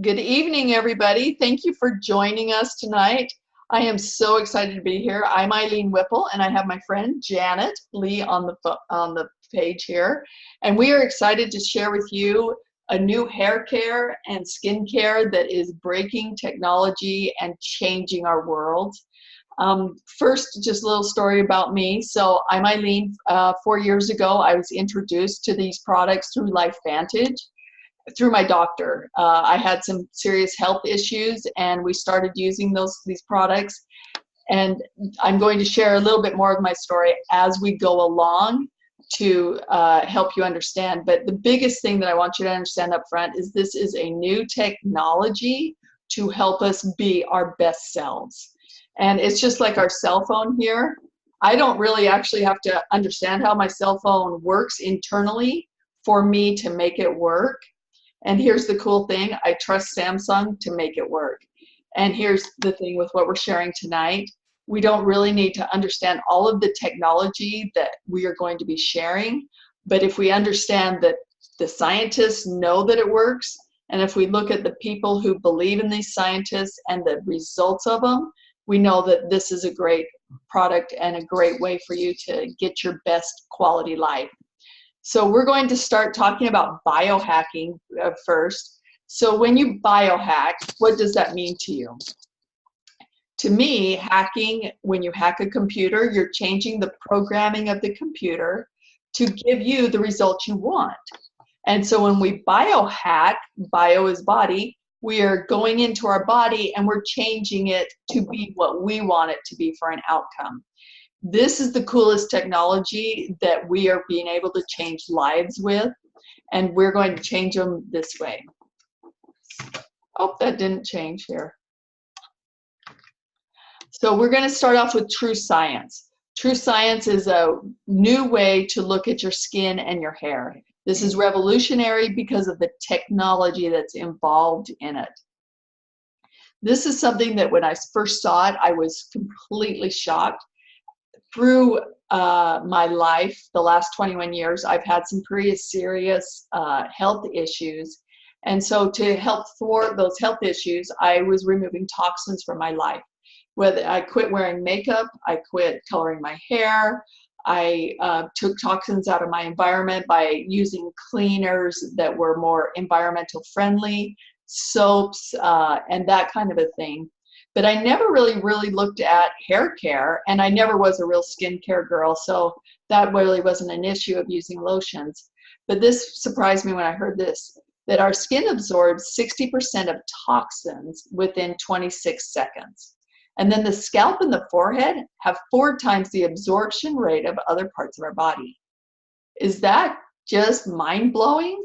Good evening, everybody. Thank you for joining us tonight. I am so excited to be here. I'm Ilene Whipple, and I have my friend Janet Lee on the page here. And we are excited to share with you a new hair care and skin care that is breaking technology and changing our world. First, just a little story about me. So I'm Ilene. 4 years ago, I was introduced to these products through LifeVantage, through my doctor. I had some serious health issues, and we started using these products. And I'm going to share a little bit more of my story as we go along to help you understand. But the biggest thing that I want you to understand up front is this is a new technology to help us be our best selves. And it's just like our cell phone here. I don't really actually have to understand how my cell phone works internally for me to make it work. And here's the cool thing, I trust Samsung to make it work. And here's the thing with what we're sharing tonight. We don't really need to understand all of the technology that we are going to be sharing, but if we understand that the scientists know that it works, and if we look at the people who believe in these scientists and the results of them, we know that this is a great product and a great way for you to get your best quality life. So we're going to start talking about biohacking first. So when you biohack, what does that mean to you? To me, hacking, when you hack a computer, you're changing the programming of the computer to give you the results you want. And so when we biohack, bio is body, we are going into our body and we're changing it to be what we want it to be for an outcome. This is the coolest technology that we are being able to change lives with, and we're going to change them this way. Oh, that didn't change here. So we're going to start off with TrueScience. TrueScience is a new way to look at your skin and your hair. This is revolutionary because of the technology that's involved in it. This is something that when I first saw it, I was completely shocked. Through my life, the last 21 years, I've had some pretty serious health issues. And so to help thwart those health issues, I was removing toxins from my life. Whether I quit wearing makeup, I quit coloring my hair, I took toxins out of my environment by using cleaners that were more environmental friendly, soaps, and that kind of a thing. But I never really looked at hair care, and I never was a real skincare girl, so that really wasn't an issue of using lotions. But this surprised me when I heard this, that our skin absorbs 60% of toxins within 26 seconds. And then the scalp and the forehead have 4 times the absorption rate of other parts of our body. Is that just mind-blowing?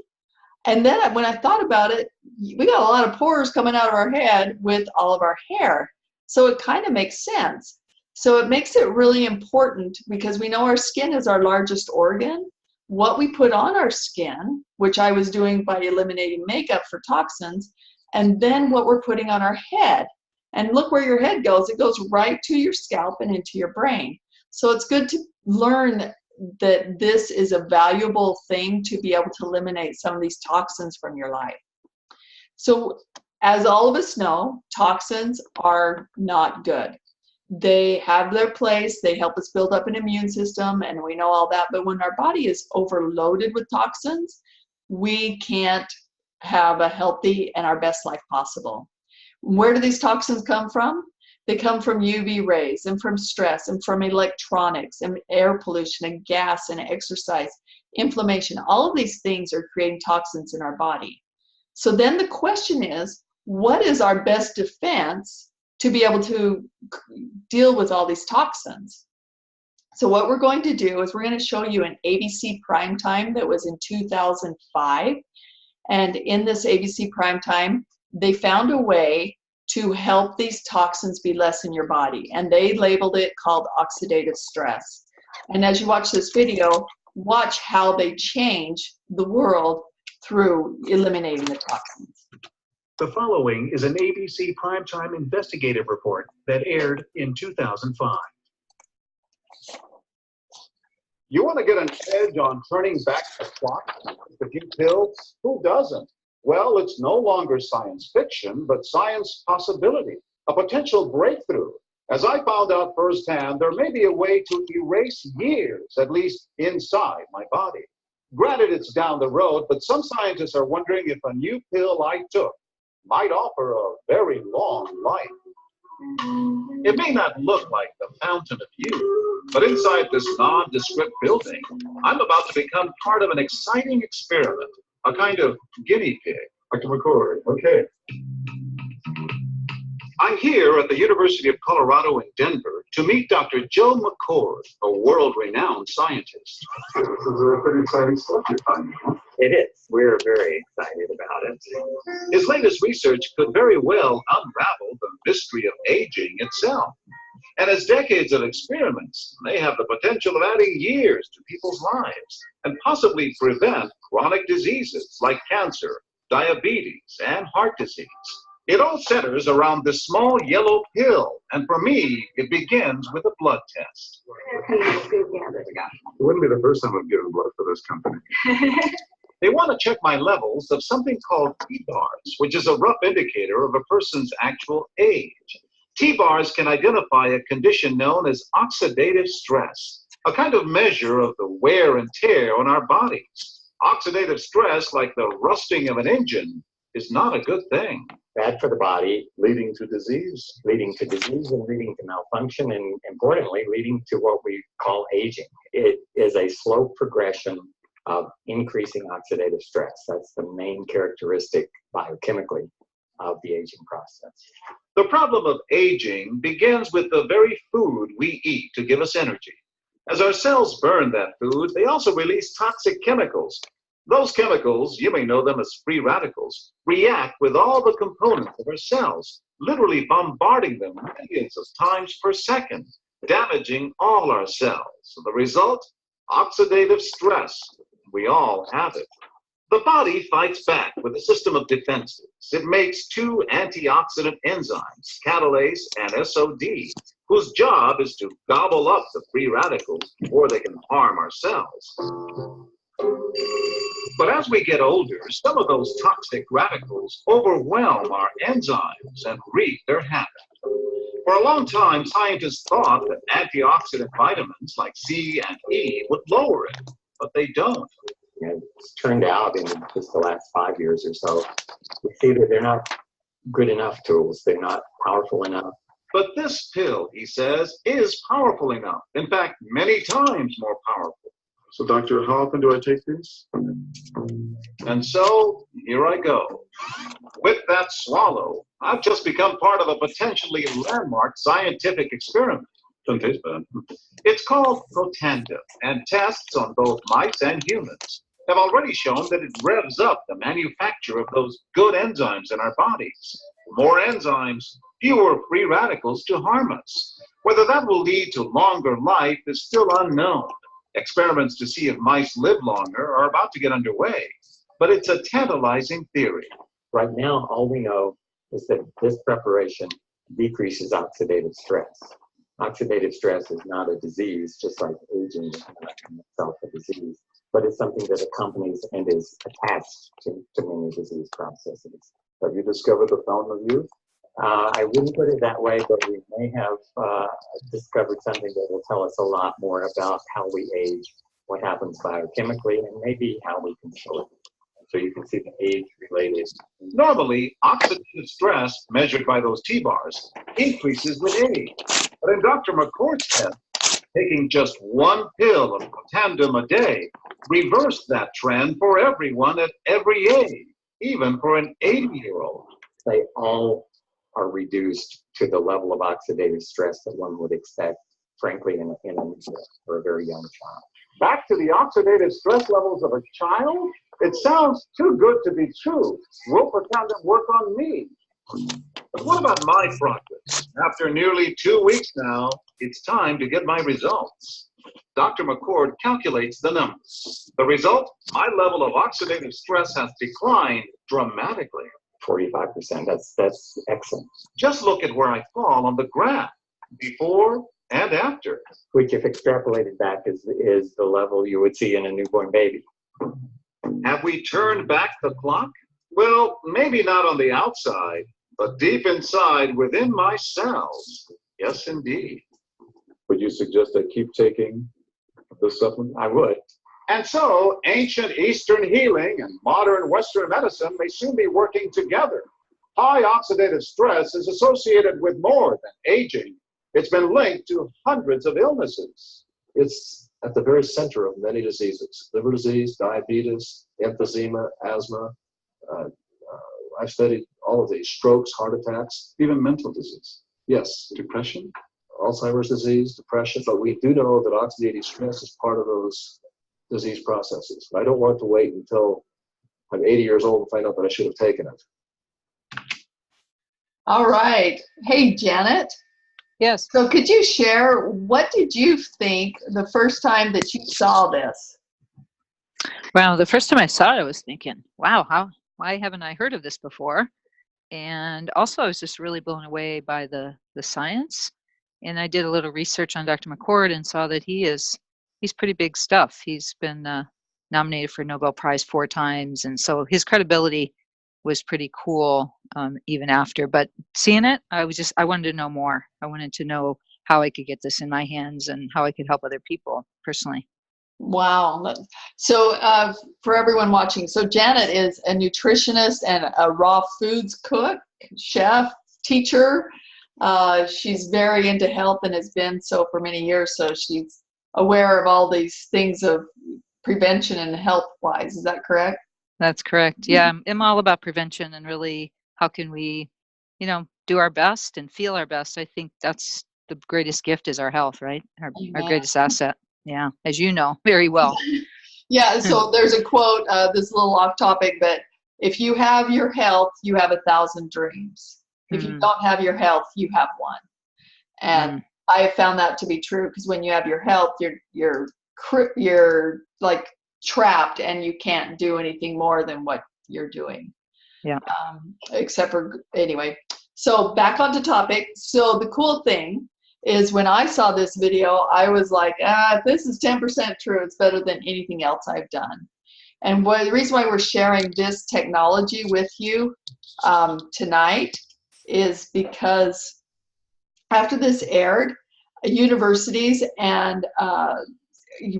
And then when I thought about it, we got a lot of pores coming out of our head with all of our hair. So it kind of makes sense. So it makes it really important because we know our skin is our largest organ. What we put on our skin, which I was doing by eliminating makeup for toxins, and then what we're putting on our head. And look where your head goes. It goes right to your scalp and into your brain. So it's good to learn that this is a valuable thing to be able to eliminate some of these toxins from your life. So as all of us know, toxins are not good. They have their place, they help us build up an immune system, and we know all that, but when our body is overloaded with toxins, we can't have a healthy and our best life possible. Where do these toxins come from? They come from UV rays and from stress and from electronics and air pollution and gas and exercise, inflammation. All of these things are creating toxins in our body. So then the question is, what is our best defense to be able to deal with all these toxins? So what we're going to do is we're going to show you an ABC Primetime that was in 2005. And in this ABC Primetime, they found a way to help these toxins be less in your body, and they labeled it called oxidative stress. And as you watch this video, watch how they change the world through eliminating the toxins. The following is an ABC Primetime investigative report that aired in 2005. You want to get an edge on turning back the clock with a few pills? Who doesn't? Well, it's no longer science fiction, but science possibility, a potential breakthrough. As I found out firsthand, there may be a way to erase years, at least inside my body. Granted, it's down the road, but some scientists are wondering if a new pill I took might offer a very long life. It may not look like the fountain of youth, but inside this nondescript building, I'm about to become part of an exciting experiment, a kind of guinea pig. Dr. McCord, okay. I'm here at the University of Colorado in Denver to meet Dr. Joe McCord, a world-renowned scientist. This is a pretty exciting stuff you're finding. It is. We're very excited about it. His latest research could very well unravel the mystery of aging itself. And his decades of experiments may have the potential of adding years to people's lives and possibly prevent chronic diseases like cancer, diabetes, and heart disease. It all centers around this small yellow pill, and for me, it begins with a blood test. It wouldn't be the first time I've given blood for this company. They want to check my levels of something called T-bars, which is a rough indicator of a person's actual age. T-bars can identify a condition known as oxidative stress, a kind of measure of the wear and tear on our bodies. Oxidative stress, like the rusting of an engine, is not a good thing. Bad for the body, Leading to disease. leading to disease and leading to malfunction, and importantly, leading to what we call aging. It is a slow progression of increasing oxidative stress. That's the main characteristic biochemically of the aging process. The problem of aging begins with the very food we eat to give us energy. As our cells burn that food, they also release toxic chemicals. Those chemicals, you may know them as free radicals, react with all the components of our cells, literally bombarding them millions of times per second, damaging all our cells. So the result? Oxidative stress. We all have it. The body fights back with a system of defenses. It makes two antioxidant enzymes, catalase and SOD, whose job is to gobble up the free radicals before they can harm our cells. But as we get older, some of those toxic radicals overwhelm our enzymes and wreak their havoc. For a long time, scientists thought that antioxidant vitamins like C and E would lower it, but they don't. And it's turned out in just the last 5 years or so, we see that they're not good enough tools. They're not powerful enough. But this pill, he says, is powerful enough. In fact, many times more powerful. So, doctor, how often do I take these? And so, here I go. With that swallow, I've just become part of a potentially landmark scientific experiment. Doesn't taste bad. It's called Protandim, and tests on both mice and humans have already shown that it revs up the manufacture of those good enzymes in our bodies. More enzymes, fewer free radicals to harm us. Whether that will lead to longer life is still unknown. Experiments to see if mice live longer are about to get underway, but it's a tantalizing theory. Right now, all we know is that this preparation decreases oxidative stress. Oxidative stress is not a disease, just like aging is not in itself a disease, but it's something that accompanies and is attached to many disease processes. Have you discovered the fountain of youth? I wouldn't put it that way, but we may have discovered something that will tell us a lot more about how we age, what happens biochemically, and maybe how we control it. So you can see the age-related. Normally, oxidative stress, measured by those T-bars, increases with age. But in Dr. McCord's test, taking just one pill of Protandim a day reversed that trend for everyone at every age, even for an 80-year-old. They all are reduced to the level of oxidative stress that one would expect, frankly, for a very young child. Back to the oxidative stress levels of a child? It sounds too good to be true. Will Protandim work on me? But what about my progress? After nearly 2 weeks now, it's time to get my results. Dr. McCord calculates the numbers. The result? My level of oxidative stress has declined dramatically. 45%, that's excellent. Just look at where I fall on the graph, before and after. Which, if extrapolated back, is the level you would see in a newborn baby. Have we turned back the clock? Well, maybe not on the outside, but deep inside within my cells. Yes, indeed. Would you suggest I keep taking this supplement? I would. And so, ancient Eastern healing and modern Western medicine may soon be working together. High oxidative stress is associated with more than aging. It's been linked to hundreds of illnesses. It's at the very center of many diseases: liver disease, diabetes, emphysema, asthma. I've studied all of these: strokes, heart attacks, Even mental disease, yes, depression. Alzheimer's disease, depression. But we do know that oxidative stress is part of those disease processes. I don't want to wait until I'm 80 years old and find out that I should have taken it. All right. Hey, Janet. Yes. So could you share, what did you think the first time that you saw this? Well, the first time I saw it, I was thinking, wow, why haven't I heard of this before? And also, I was just really blown away by the science. And I did a little research on Dr. McCord and saw that he's pretty big stuff. He's been nominated for a Nobel Prize 4 times. And so his credibility was pretty cool even after. But seeing it, I wanted to know more. I wanted to know how I could get this in my hands and how I could help other people personally. Wow. So for everyone watching, so Janet is a nutritionist and a raw foods cook, chef, teacher. She's very into health and has been so for many years. So she's aware of all these things of prevention and health-wise. Is that correct? That's correct. Yeah, I'm all about prevention and really how can we, do our best and feel our best. I think that's the greatest gift is our health, right? Our greatest asset. Yeah, as you know very well. Yeah, so there's a quote, this is a little off topic, but if you have your health, you have 1,000 dreams. If you don't have your health, you have one. And I have found that to be true, because when you have your health, you're like trapped and you can't do anything more than what you're doing. Yeah. Except for, anyway. So back onto topic. So the cool thing is when I saw this video, I was like, if this is 10% true, it's better than anything else I've done. And the reason why we're sharing this technology with you tonight is because after this aired, universities and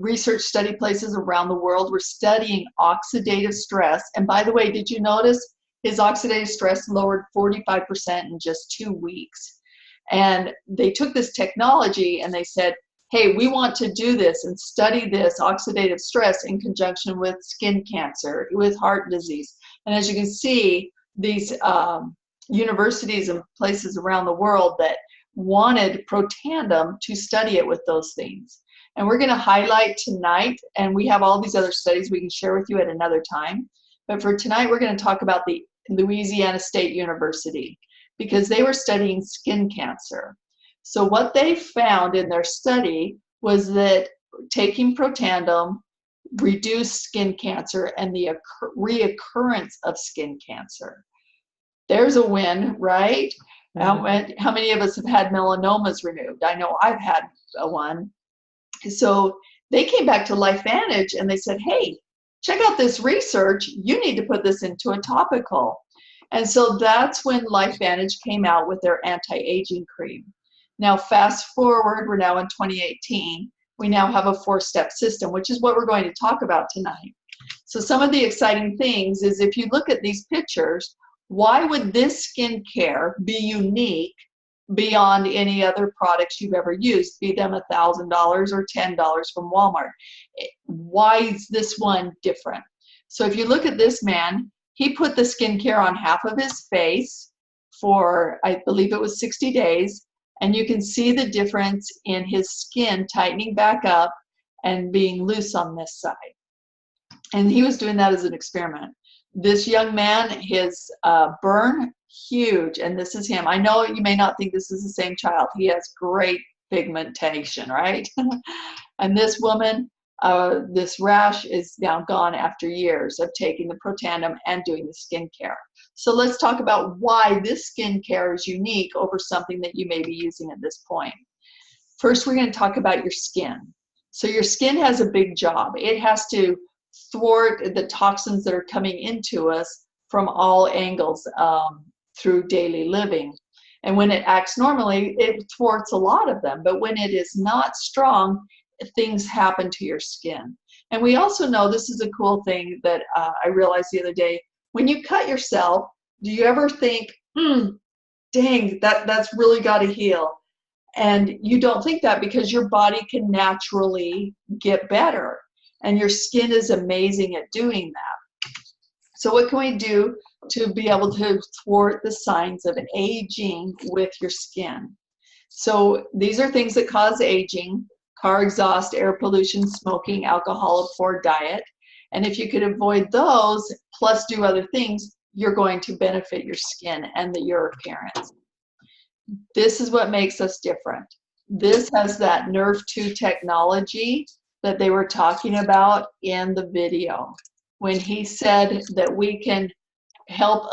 research study places around the world were studying oxidative stress. And by the way, did you notice his oxidative stress lowered 45% in just 2 weeks? And they took this technology and they said, hey, we want to do this and study this oxidative stress in conjunction with skin cancer, with heart disease. And as you can see, these universities and places around the world that wanted Protandim to study it with those things. And we're going to highlight tonight, and we have all these other studies we can share with you at another time. But for tonight, we're going to talk about the Louisiana State University, because they were studying skin cancer. So what they found in their study was that taking Protandim reduced skin cancer and the reoccurrence of skin cancer. There's a win, right? Mm-hmm. How many of us have had melanomas removed? I know I've had one. So they came back to LifeVantage and they said, hey, check out this research. You need to put this into a topical. And so that's when LifeVantage came out with their anti-aging cream. Now, fast forward, we're now in 2018. We now have a 4-step system, which is what we're going to talk about tonight. So some of the exciting things is if you look at these pictures, why would this skincare be unique beyond any other products you've ever used, be them $1,000 or $10 from Walmart? Why is this one different? So if you look at this man, he put the skincare on half of his face for, I believe it was 60 days, and you can see the difference in his skin tightening back up and being loose on this side. And he was doing that as an experiment. This young man, his burn, huge, and this is him. I know you may not think this is the same child. He has great pigmentation, right? And this woman, this rash is now gone after years of taking the Protandim and doing the skincare. So let's talk about why this skincare is unique over something that you may be using at this point. First, we're going to talk about your skin. So your skin has a big job. It has to thwart the toxins that are coming into us from all angles through daily living. And when it acts normally, it thwarts a lot of them. But when it is not strong, things happen to your skin. And we also know, this is a cool thing that I realized the other day, when you cut yourself, do you ever think, dang, that's really got to heal? And you don't think that, because your body can naturally get better. And your skin is amazing at doing that. So what can we do to be able to thwart the signs of aging with your skin? So these are things that cause aging: car exhaust, air pollution, smoking, alcohol, a poor diet. And if you could avoid those, plus do other things, you're going to benefit your skin and your appearance. This is what makes us different. This has that Nerve2 technology that they were talking about in the video, when he said that we can help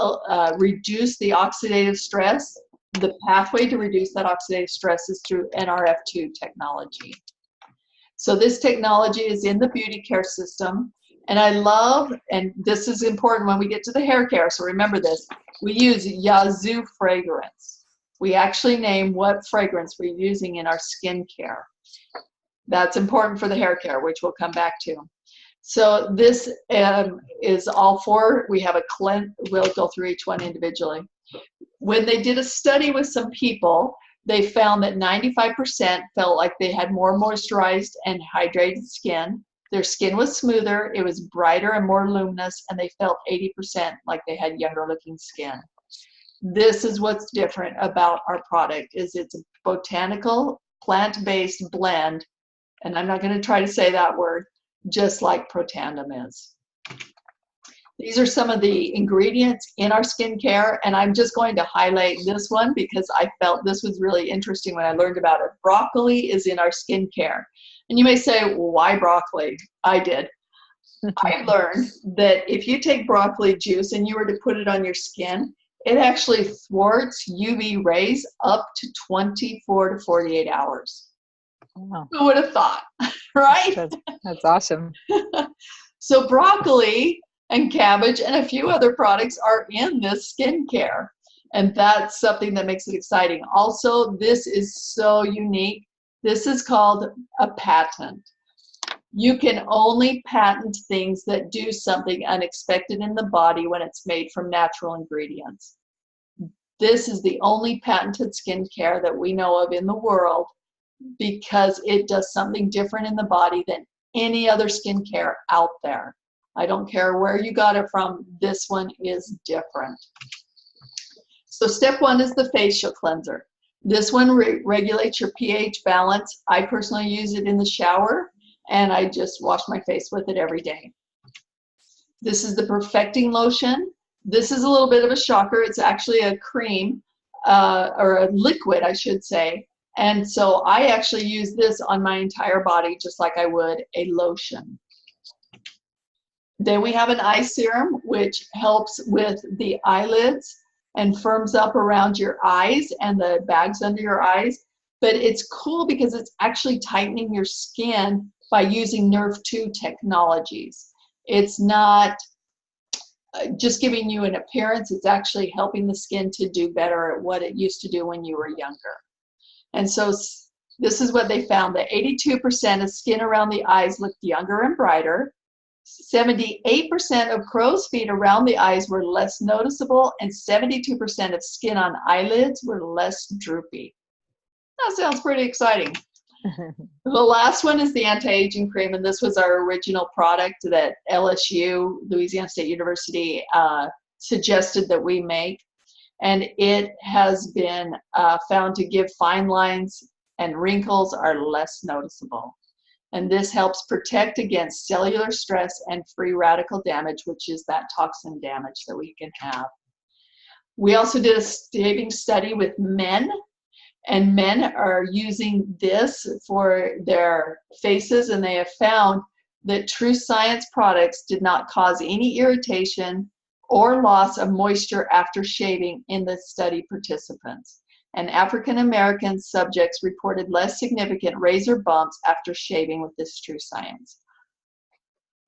reduce the oxidative stress. The pathway to reduce that oxidative stress is through NRF2 technology. So this technology is in the beauty care system. And I love, and this is important when we get to the hair care, so remember this, we use Yazoo fragrance. We actually name what fragrance we're using in our skin care. That's important for the hair care, which we'll come back to. So this is all four. We have a cleanse. We'll go through each one individually. When they did a study with some people, they found that 95% felt like they had more moisturized and hydrated skin. Their skin was smoother, it was brighter and more luminous, and they felt 80% like they had younger looking skin. This is what's different about our product, is it's a botanical, plant-based blend, and I'm not going to try to say that word, just like Protandim is. These are some of the ingredients in our skincare, and I'm just going to highlight this one because I felt this was really interesting when I learned about it. Broccoli is in our skincare. And you may say, well, why broccoli? I did. I learned that if you take broccoli juice and you were to put it on your skin, it actually thwarts UV rays up to 24 to 48 hours. Wow. Who would have thought, right? That's awesome. So broccoli and cabbage and a few other products are in this skincare. And that's something that makes it exciting. Also, this is so unique. This is called a patent. You can only patent things that do something unexpected in the body when it's made from natural ingredients. This is the only patented skincare that we know of in the world because it does something different in the body than any other skincare out there. I don't care where you got it from, this one is different. So step one is the facial cleanser. This one regulates your pH balance. I personally use it in the shower, and I just wash my face with it every day. This is the perfecting lotion. This is a little bit of a shocker. It's actually a cream, or a liquid, I should say. And so I actually use this on my entire body just like I would a lotion. Then we have an eye serum, which helps with the eyelids and firms up around your eyes and the bags under your eyes. But it's cool because it's actually tightening your skin by using Nerve2 technologies. It's not just giving you an appearance, it's actually helping the skin to do better at what it used to do when you were younger. And so this is what they found, that 82% of skin around the eyes looked younger and brighter. 78% of crow's feet around the eyes were less noticeable, and 72% of skin on eyelids were less droopy. That sounds pretty exciting. The last one is the anti-aging cream, and this was our original product that LSU, Louisiana State University, suggested that we make. And it has been found to give fine lines and wrinkles are less noticeable. And this helps protect against cellular stress and free radical damage, which is that toxin damage that we can have. We also did a saving study with men, and men are using this for their faces, and they have found that TrueScience products did not cause any irritation or loss of moisture after shaving in the study participants. And African American subjects reported less significant razor bumps after shaving with this TrueScience.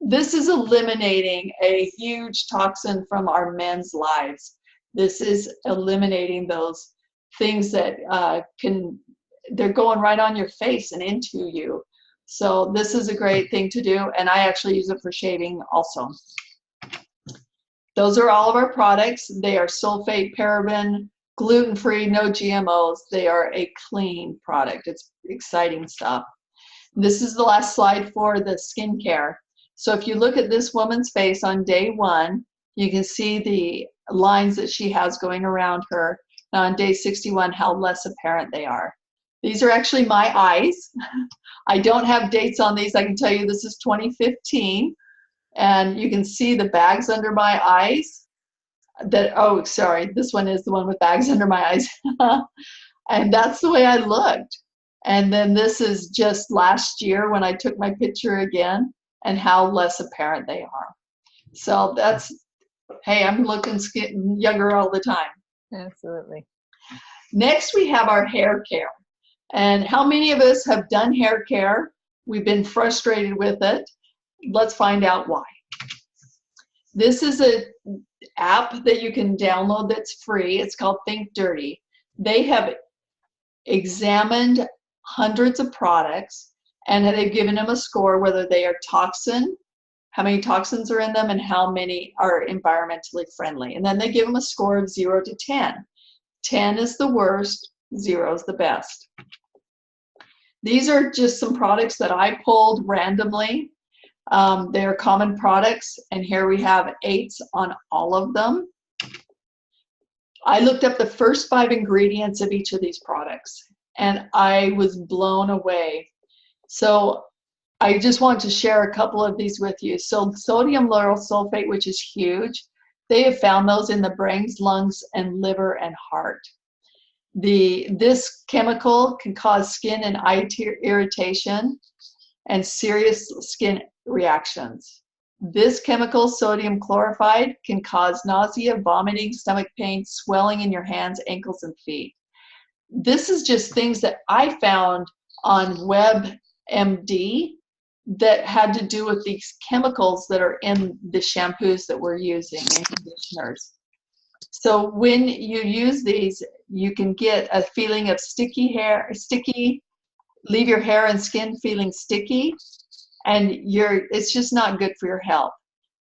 This is eliminating a huge toxin from our men's lives. This is eliminating those things that they're going right on your face and into you. So this is a great thing to do, and I actually use it for shaving also. Those are all of our products. They are sulfate, paraben, gluten-free, no GMOs. They are a clean product. It's exciting stuff. This is the last slide for the skincare. So if you look at this woman's face on day 1, you can see the lines that she has going around her. Now on day 61, how less apparent they are. These are actually my eyes. I don't have dates on these. I can tell you this is 2015. And you can see the bags under my eyes. Oh, sorry, this one is the one with bags under my eyes. And that's the way I looked. And then this is just last year when I took my picture again, and how less apparent they are. So that's, hey, I'm looking younger all the time. Absolutely. Next, we have our hair care. And how many of us have done hair care? We've been frustrated with it. Let's find out why. This is an app that you can download that's free. It's called Think Dirty. They have examined hundreds of products, and they've given them a score, whether they are toxin, how many toxins are in them, and how many are environmentally friendly. And then they give them a score of 0 to 10. 10 is the worst, 0 is the best. These are just some products that I pulled randomly. They're common products, and here we have 8s on all of them. I looked up the first 5 ingredients of each of these products, and I was blown away. So I just want to share a couple of these with you. So sodium lauryl sulfate, which is huge, they have found those in the brains, lungs, and liver and heart. This chemical can cause skin and eye irritation and serious skin reactions. This chemical, sodium chloride, can cause nausea, vomiting, stomach pain, swelling in your hands, ankles, and feet. This is just things that I found on WebMD that had to do with these chemicals that are in the shampoos that we're using and conditioners. So when you use these, you can get a feeling of leave your hair and skin feeling sticky, and it's just not good for your health.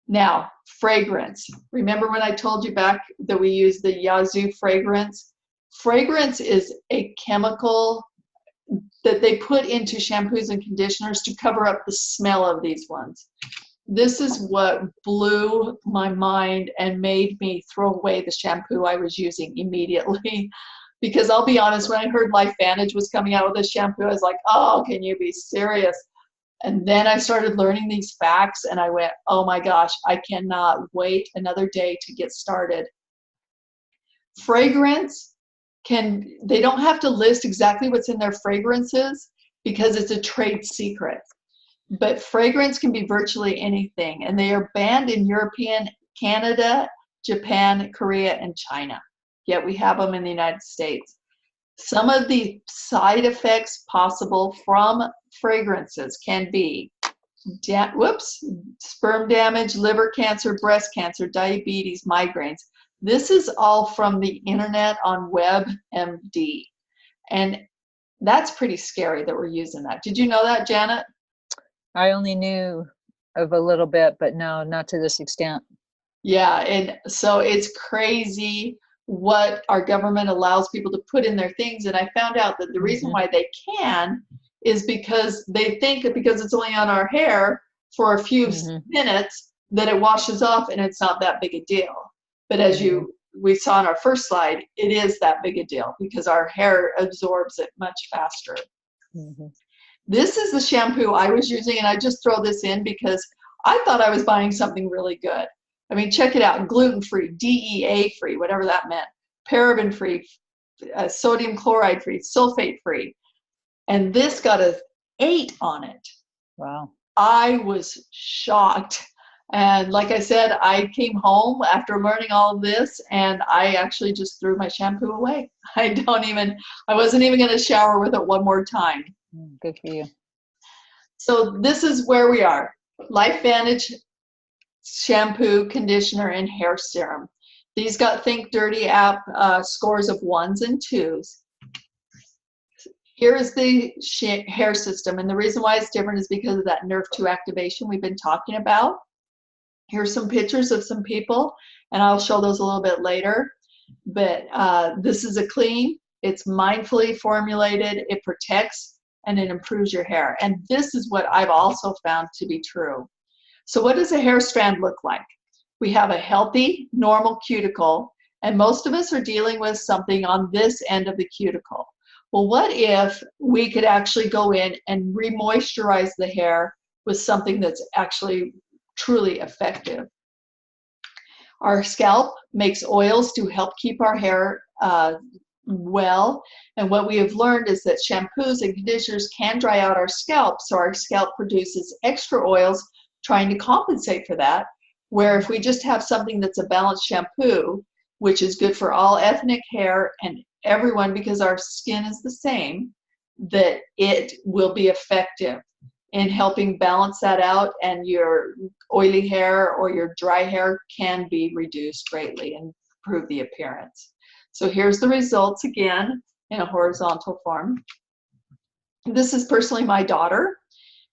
Now, fragrance. Remember when I told you back that we use the Yazoo fragrance? Fragrance is a chemical that they put into shampoos and conditioners to cover up the smell of these ones. This is what blew my mind and made me throw away the shampoo I was using immediately. Because I'll be honest, when I heard LifeVantage was coming out with this shampoo, I was like, oh, can you be serious? And then I started learning these facts, and I went, oh my gosh, I cannot wait another day to get started. Fragrance, they don't have to list exactly what's in their fragrances because it's a trade secret. But fragrance can be virtually anything, and they are banned in European, Canada, Japan, Korea, and China. Yet we have them in the United States. Some of the side effects possible from fragrances can be sperm damage, liver cancer, breast cancer, diabetes, migraines. This is all from the internet on WebMD. And that's pretty scary that we're using that. Did you know that, Janet? I only knew of a little bit, but no, not to this extent. Yeah, and so it's crazy what our government allows people to put in their things. And I found out that the reason why they can is because they think that because it's only on our hair for a few minutes that it washes off and it's not that big a deal. But as we saw in our first slide, it is that big a deal because our hair absorbs it much faster. This is the shampoo I was using, and I just throw this in because I thought I was buying something really good. I mean, check it out, gluten-free, DEA-free, whatever that meant, paraben-free, sodium chloride-free, sulfate-free. And this got an 8 on it. Wow. I was shocked. And like I said, I came home after learning all of this, and I actually just threw my shampoo away. I wasn't even going to shower with it one more time. Good for you. So this is where we are. LifeVantage shampoo, conditioner, and hair serum. These got Think Dirty app scores of 1s and 2s. Here is the hair system, and the reason why it's different is because of that Nerve2 activation we've been talking about. Here's some pictures of some people, and I'll show those a little bit later. But this is a clean, it's mindfully formulated, it protects, and it improves your hair. And this is what I've also found to be true. So what does a hair strand look like? We have a healthy, normal cuticle, and most of us are dealing with something on this end of the cuticle. Well, what if we could actually go in and re-moisturize the hair with something that's actually truly effective? Our scalp makes oils to help keep our hair well, and what we have learned is that shampoos and conditioners can dry out our scalp, so our scalp produces extra oils trying to compensate for that, where if we just have something that's a balanced shampoo, which is good for all ethnic hair and everyone because our skin is the same, that it will be effective in helping balance that out, and your oily hair or your dry hair can be reduced greatly and improve the appearance. So here's the results again in a horizontal form. This is personally my daughter.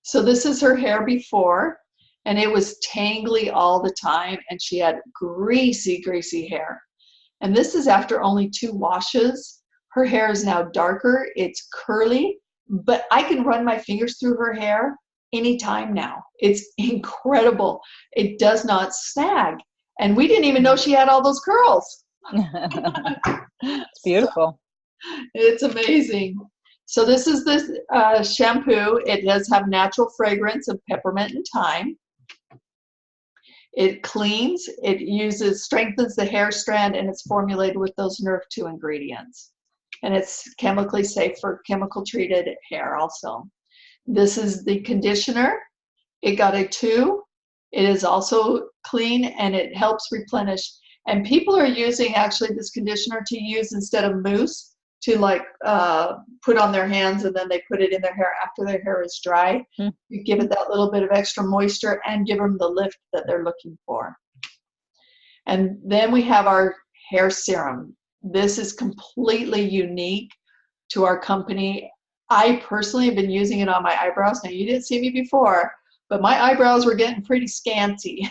So this is her hair before, and it was tangly all the time, and she had greasy, greasy hair. And this is after only 2 washes. Her hair is now darker, it's curly, but I can run my fingers through her hair anytime now. It's incredible. It does not snag. And we didn't even know she had all those curls. It's beautiful. So, it's amazing. So this is the shampoo. It does have natural fragrance of peppermint and thyme. It cleans, it strengthens the hair strand, and it's formulated with those Nerve2 ingredients. And it's chemically safe for chemical treated hair also. This is the conditioner. It got a 2. It is also clean, and it helps replenish. And people are using actually this conditioner to use instead of mousse to like put on their hands, and then they put it in their hair after their hair is dry. You give it that little bit of extra moisture and give them the lift that they're looking for. And then we have our hair serum. This is completely unique to our company. I personally have been using it on my eyebrows. Now, you didn't see me before, but my eyebrows were getting pretty scanty.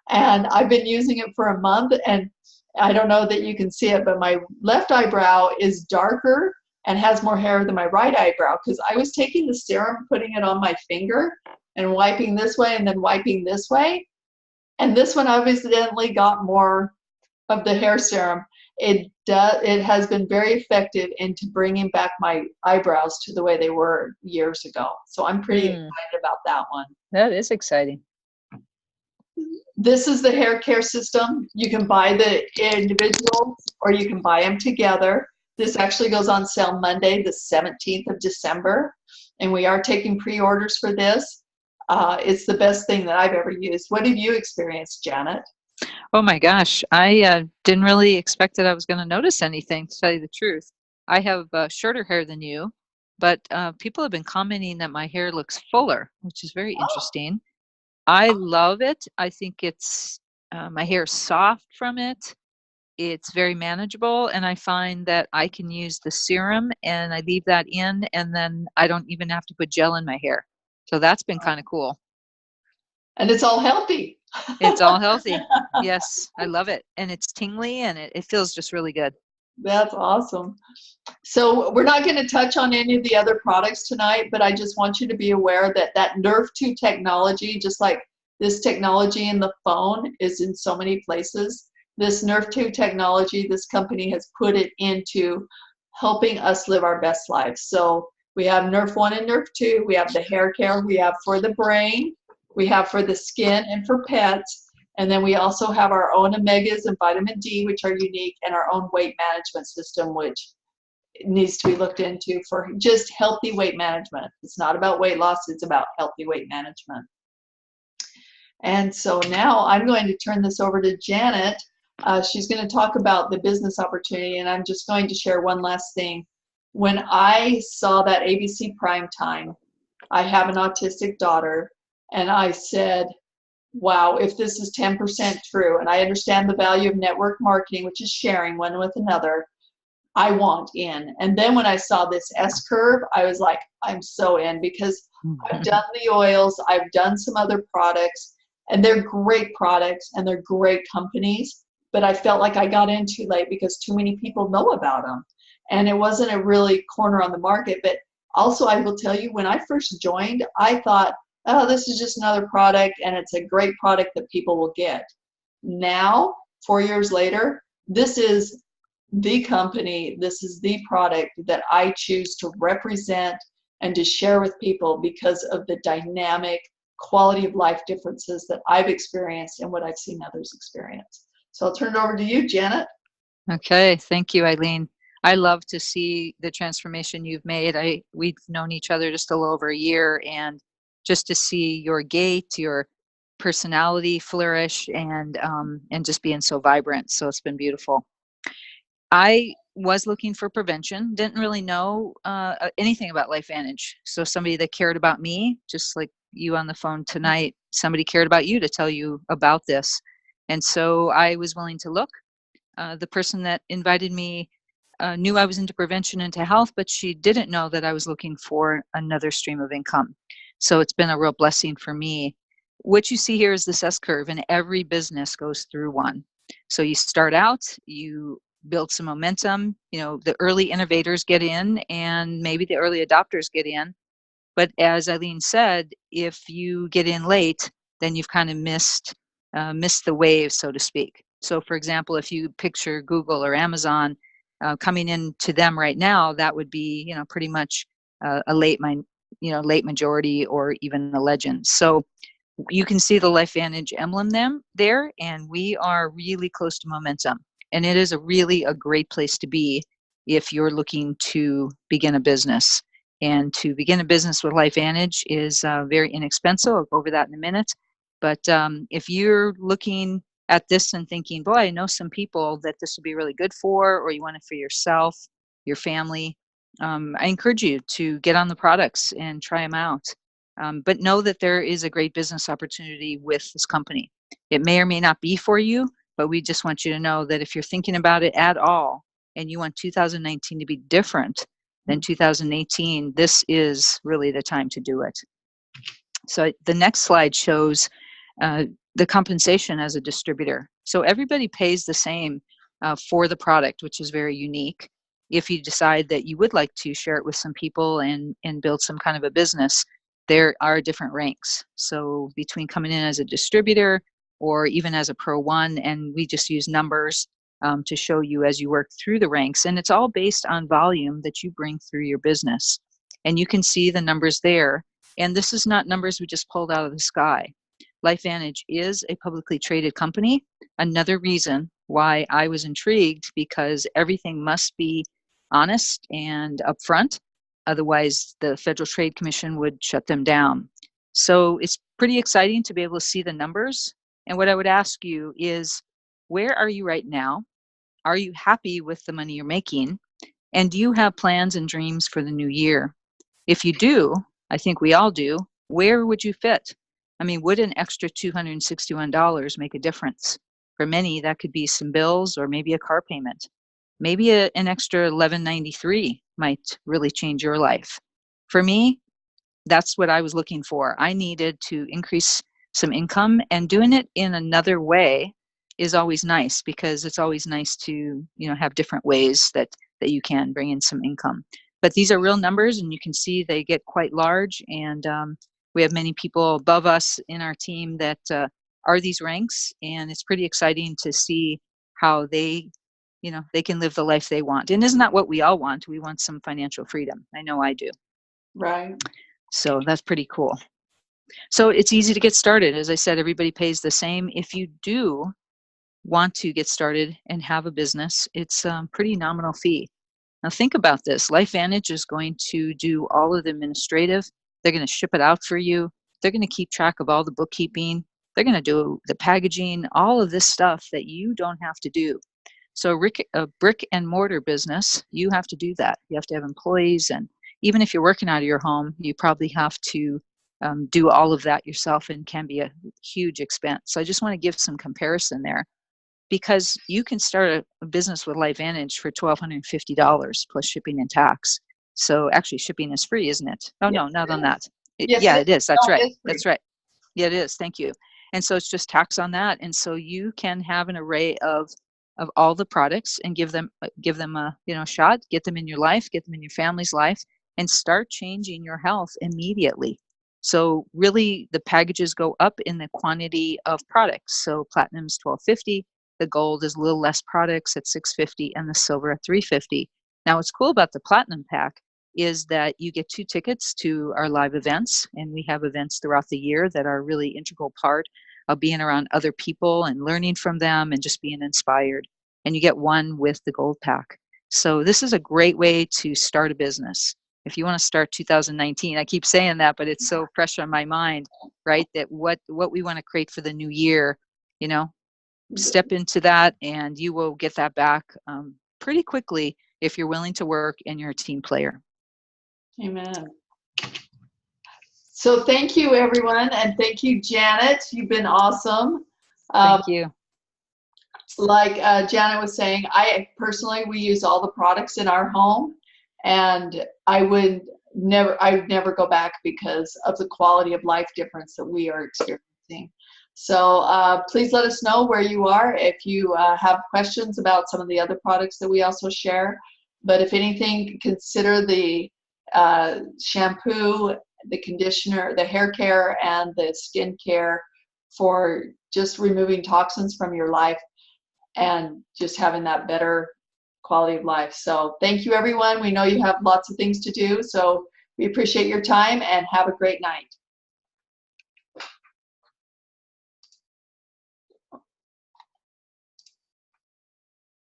And I've been using it for a month, and I don't know that you can see it, but my left eyebrow is darker and has more hair than my right eyebrow, because I was taking the serum, putting it on my finger and wiping this way and then wiping this way. And this one obviously got more of the hair serum. It has been very effective into bringing back my eyebrows to the way they were years ago. So I'm pretty excited about that one. That is exciting. This is the hair care system. You can buy the individuals or you can buy them together. This actually goes on sale Monday, the 17th of December. And we are taking pre-orders for this. It's the best thing that I've ever used. What have you experienced, Janet? Oh my gosh, I didn't really expect that I was going to notice anything, to tell you the truth. I have shorter hair than you, but people have been commenting that my hair looks fuller, which is very interesting. I love it. I think it's, my hair is soft from it. It's very manageable, and I find that I can use the serum and I leave that in, and then I don't even have to put gel in my hair. So that's been kind of cool. And it's all healthy. It's all healthy. Yes, I love it. And it's tingly, and it feels just really good. That's awesome. So we're not going to touch on any of the other products tonight, but I just want you to be aware that that Nerve2 technology, just like this technology in the phone is in so many places, this Nerve2 technology, this company has put it into helping us live our best lives. So we have Nerve1 and Nerve2. We have the hair care. We have for the brain. We have for the skin and for pets. And then we also have our own omegas and vitamin D, which are unique, and our own weight management system, which needs to be looked into for just healthy weight management. It's not about weight loss, it's about healthy weight management. And so now I'm going to turn this over to Janet. She's going to talk about the business opportunity, and I'm just going to share one last thing. When I saw that ABC prime time, I have an autistic daughter, And I said, wow, if this is 10% true, and I understand the value of network marketing, which is sharing one with another, I want in. And then when I saw this S curve, I was like, I'm so in, because I've done the oils, I've done some other products, and they're great products and they're great companies, but I felt like I got in too late because too many people know about them. And it wasn't a really corner on the market. But also, I will tell you, when I first joined, I thought, oh, this is just another product and it's a great product that people will get. Now, 4 years later, this is the company, this is the product that I choose to represent and to share with people because of the dynamic quality of life differences that I've experienced and what I've seen others experience. So I'll turn it over to you, Janet. Okay, thank you, Ilene. I love to see the transformation you've made. We've known each other just a little over a year, and just to see your gait, your personality flourish, and just being so vibrant. So it's been beautiful. I was looking for prevention, didn't really know anything about LifeVantage. So somebody that cared about me, just like you on the phone tonight, somebody cared about you to tell you about this. And so I was willing to look. The person that invited me knew I was into prevention, into health, but she didn't know that I was looking for another stream of income. So it's been a real blessing for me. What you see here is this S-curve, and every business goes through one. So you start out, you build some momentum, the early innovators get in, and maybe the early adopters get in. But as Ilene said, if you get in late, then you've kind of missed the wave, so to speak. So for example, if you picture Google or Amazon coming into them right now, that would be, pretty much a late majority or even a legend. So you can see the LifeVantage emblem there, and we are really close to momentum. And it is a great place to be if you're looking to begin a business. And to begin a business with LifeVantage is very inexpensive. I'll go over that in a minute. But if you're looking at this and thinking, boy, I know some people that this would be really good for, or you want it for yourself, your family, I encourage you to get on the products and try them out. But know that there is a great business opportunity with this company. It may or may not be for you, but we just want you to know that if you're thinking about it at all and you want 2019 to be different than 2018, this is really the time to do it. So the next slide shows the compensation as a distributor. So everybody pays the same for the product, which is very unique. If you decide that you would like to share it with some people and build some kind of a business, there are different ranks. So between coming in as a distributor or even as a Pro 1, and we just use numbers to show you as you work through the ranks. And it's all based on volume that you bring through your business. And you can see the numbers there. And this is not numbers we just pulled out of the sky. LifeVantage is a publicly traded company. Another reason why I was intrigued, because everything must be honest and upfront. Otherwise, the Federal Trade Commission would shut them down. So it's pretty exciting to be able to see the numbers. And what I would ask you is, where are you right now? Are you happy with the money you're making? And do you have plans and dreams for the new year? If you do, I think we all do, where would you fit? I mean, would an extra $261 make a difference? For many, that could be some bills or maybe a car payment. Maybe an extra $11.93 might really change your life. For me, that's what I was looking for. I needed to increase some income, and doing it in another way is always nice, because it's always nice to have different ways that you can bring in some income. But these are real numbers, and you can see they get quite large, and we have many people above us in our team that are these ranks, and it's pretty exciting to see how they can live the life they want. And isn't that what we all want? We want some financial freedom. I know I do. Right. So that's pretty cool. So it's easy to get started. As I said, everybody pays the same. If you do want to get started and have a business, it's a pretty nominal fee. Now think about this. LifeVantage is going to do all of the administrative. They're going to ship it out for you. They're going to keep track of all the bookkeeping. They're going to do the packaging, all of this stuff that you don't have to do. So a brick and mortar business, you have to do that. You have to have employees, and even if you're working out of your home, you probably have to do all of that yourself, and can be a huge expense. So I just want to give some comparison there, because you can start a business with LifeVantage for $1,250 plus shipping and tax. So actually shipping is free, isn't it? Oh, Yes, no, not on that. Yes, Yeah, it is. That's No, it right. is free. That's right. Yeah, it is. Thank you. And so it's just tax on that. And so you can have an array of all the products and give them a shot, get them in your life, get them in your family's life, and start changing your health immediately. So really the packages go up in the quantity of products. So platinum's $1,250, the gold is a little less products at $650, and the silver at $350. Now what's cool about the platinum pack is that you get 2 tickets to our live events, and we have events throughout the year that are really integral part of being around other people and learning from them and just being inspired. And you get 1 with the gold pack. So this is a great way to start a business. If you want to start 2019, I keep saying that, but it's so fresh on my mind, right? That what we want to create for the new year, step into that, and you will get that back pretty quickly if you're willing to work and you're a team player. Amen. So thank you, everyone, and thank you, Janet. You've been awesome. Thank you. Like Janet was saying, we use all the products in our home, and I would never go back because of the quality of life difference that we are experiencing. So please let us know where you are if you have questions about some of the other products that we also share. But if anything, consider the shampoo, the conditioner, the hair care, and the skin care for just removing toxins from your life and just having that better quality of life. So thank you, everyone. We know you have lots of things to do, so we appreciate your time, and have a great night.